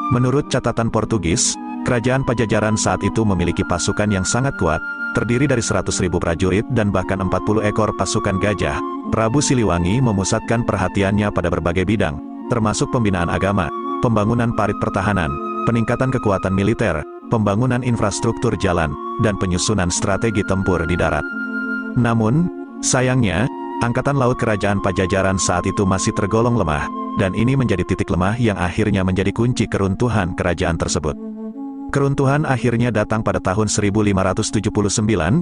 Menurut catatan Portugis, kerajaan Pajajaran saat itu memiliki pasukan yang sangat kuat, terdiri dari 100.000 prajurit dan bahkan 40 ekor pasukan gajah. Prabu Siliwangi memusatkan perhatiannya pada berbagai bidang, termasuk pembinaan agama, pembangunan parit pertahanan, peningkatan kekuatan militer, pembangunan infrastruktur jalan, dan penyusunan strategi tempur di darat. Namun, sayangnya, Angkatan Laut Kerajaan Pajajaran saat itu masih tergolong lemah, dan ini menjadi titik lemah yang akhirnya menjadi kunci keruntuhan kerajaan tersebut. Keruntuhan akhirnya datang pada tahun 1579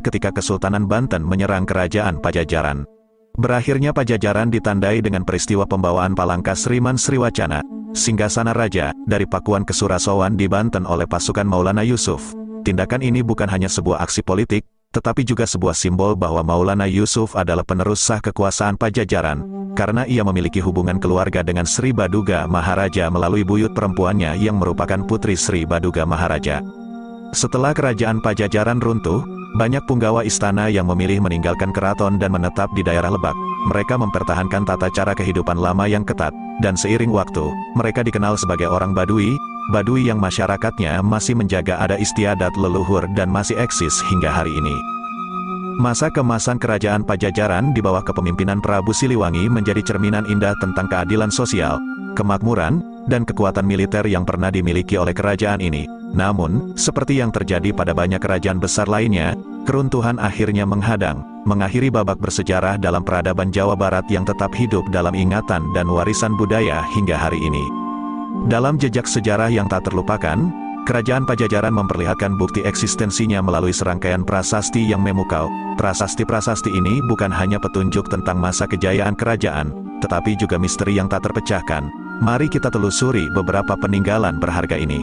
ketika Kesultanan Banten menyerang Kerajaan Pajajaran. Berakhirnya Pajajaran ditandai dengan peristiwa pembawaan Palangka Sriman Sriwacana, singgasana raja, dari Pakuan ke Surasowan di Banten oleh pasukan Maulana Yusuf. Tindakan ini bukan hanya sebuah aksi politik, tetapi juga sebuah simbol bahwa Maulana Yusuf adalah penerus sah kekuasaan Pajajaran, karena ia memiliki hubungan keluarga dengan Sri Baduga Maharaja melalui buyut perempuannya yang merupakan putri Sri Baduga Maharaja. Setelah kerajaan Pajajaran runtuh, banyak punggawa istana yang memilih meninggalkan keraton dan menetap di daerah Lebak. Mereka mempertahankan tata cara kehidupan lama yang ketat, dan seiring waktu, mereka dikenal sebagai orang Badui, Badui yang masyarakatnya masih menjaga adat istiadat leluhur dan masih eksis hingga hari ini. Masa keemasan kerajaan Pajajaran di bawah kepemimpinan Prabu Siliwangi menjadi cerminan indah tentang keadilan sosial, kemakmuran, dan kekuatan militer yang pernah dimiliki oleh kerajaan ini. Namun, seperti yang terjadi pada banyak kerajaan besar lainnya, keruntuhan akhirnya mengakhiri babak bersejarah dalam peradaban Jawa Barat yang tetap hidup dalam ingatan dan warisan budaya hingga hari ini. Dalam jejak sejarah yang tak terlupakan, Kerajaan Pajajaran memperlihatkan bukti eksistensinya melalui serangkaian prasasti yang memukau. Prasasti-prasasti ini bukan hanya petunjuk tentang masa kejayaan kerajaan, tetapi juga misteri yang tak terpecahkan. Mari kita telusuri beberapa peninggalan berharga ini.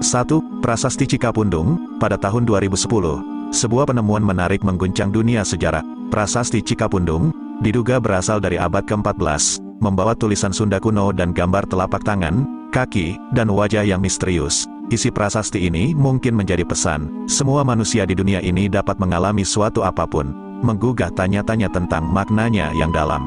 1. Prasasti Cikapundung, pada tahun 2010. Sebuah penemuan menarik mengguncang dunia sejarah. Prasasti Cikapundung diduga berasal dari abad ke-14, membawa tulisan Sunda kuno dan gambar telapak tangan, kaki, dan wajah yang misterius. Isi prasasti ini mungkin menjadi pesan, semua manusia di dunia ini dapat mengalami suatu apapun, menggugah tanya-tanya tentang maknanya yang dalam.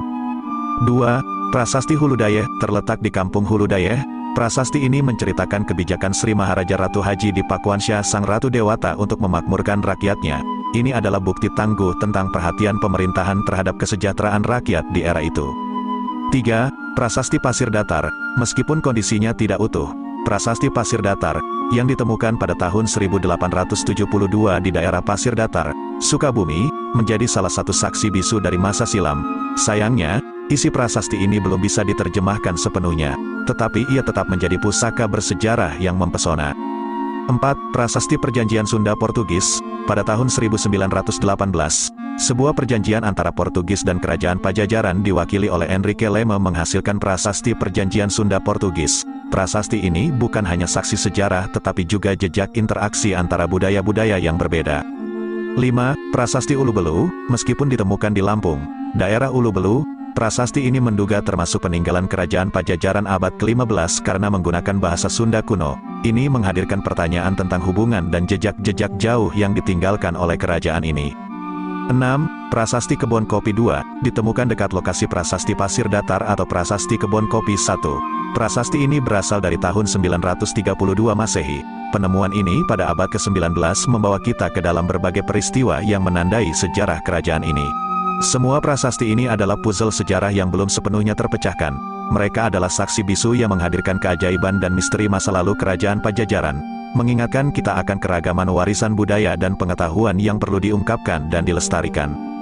2. Prasasti Huludayeh, terletak di Kampung Huludayeh. Prasasti ini menceritakan kebijakan Sri Maharaja Ratu Haji di Pakuansya Sang Ratu Dewata untuk memakmurkan rakyatnya. Ini adalah bukti tangguh tentang perhatian pemerintahan terhadap kesejahteraan rakyat di era itu. 3. Prasasti Pasir Datar, meskipun kondisinya tidak utuh, Prasasti Pasir Datar, yang ditemukan pada tahun 1872 di daerah Pasir Datar, Sukabumi, menjadi salah satu saksi bisu dari masa silam. Sayangnya, isi prasasti ini belum bisa diterjemahkan sepenuhnya, tetapi ia tetap menjadi pusaka bersejarah yang mempesona. 4. Prasasti Perjanjian Sunda Portugis, pada tahun 1918, sebuah perjanjian antara Portugis dan Kerajaan Pajajaran diwakili oleh Enrique Lema menghasilkan Prasasti Perjanjian Sunda Portugis. Prasasti ini bukan hanya saksi sejarah tetapi juga jejak interaksi antara budaya-budaya yang berbeda. 5. Prasasti Ulubelu, meskipun ditemukan di Lampung, daerah Ulubelu, prasasti ini menduga termasuk peninggalan Kerajaan Pajajaran abad ke-15 karena menggunakan bahasa Sunda kuno. Ini menghadirkan pertanyaan tentang hubungan dan jejak-jejak jauh yang ditinggalkan oleh kerajaan ini. 6. Prasasti Kebon Kopi 2, ditemukan dekat lokasi Prasasti Pasir Datar atau Prasasti Kebon Kopi 1. Prasasti ini berasal dari tahun 932 Masehi. Penemuan ini pada abad ke-19 membawa kita ke dalam berbagai peristiwa yang menandai sejarah kerajaan ini. Semua prasasti ini adalah puzzle sejarah yang belum sepenuhnya terpecahkan. Mereka adalah saksi bisu yang menghadirkan keajaiban dan misteri masa lalu Kerajaan Pajajaran, mengingatkan kita akan keragaman warisan budaya dan pengetahuan yang perlu diungkapkan dan dilestarikan.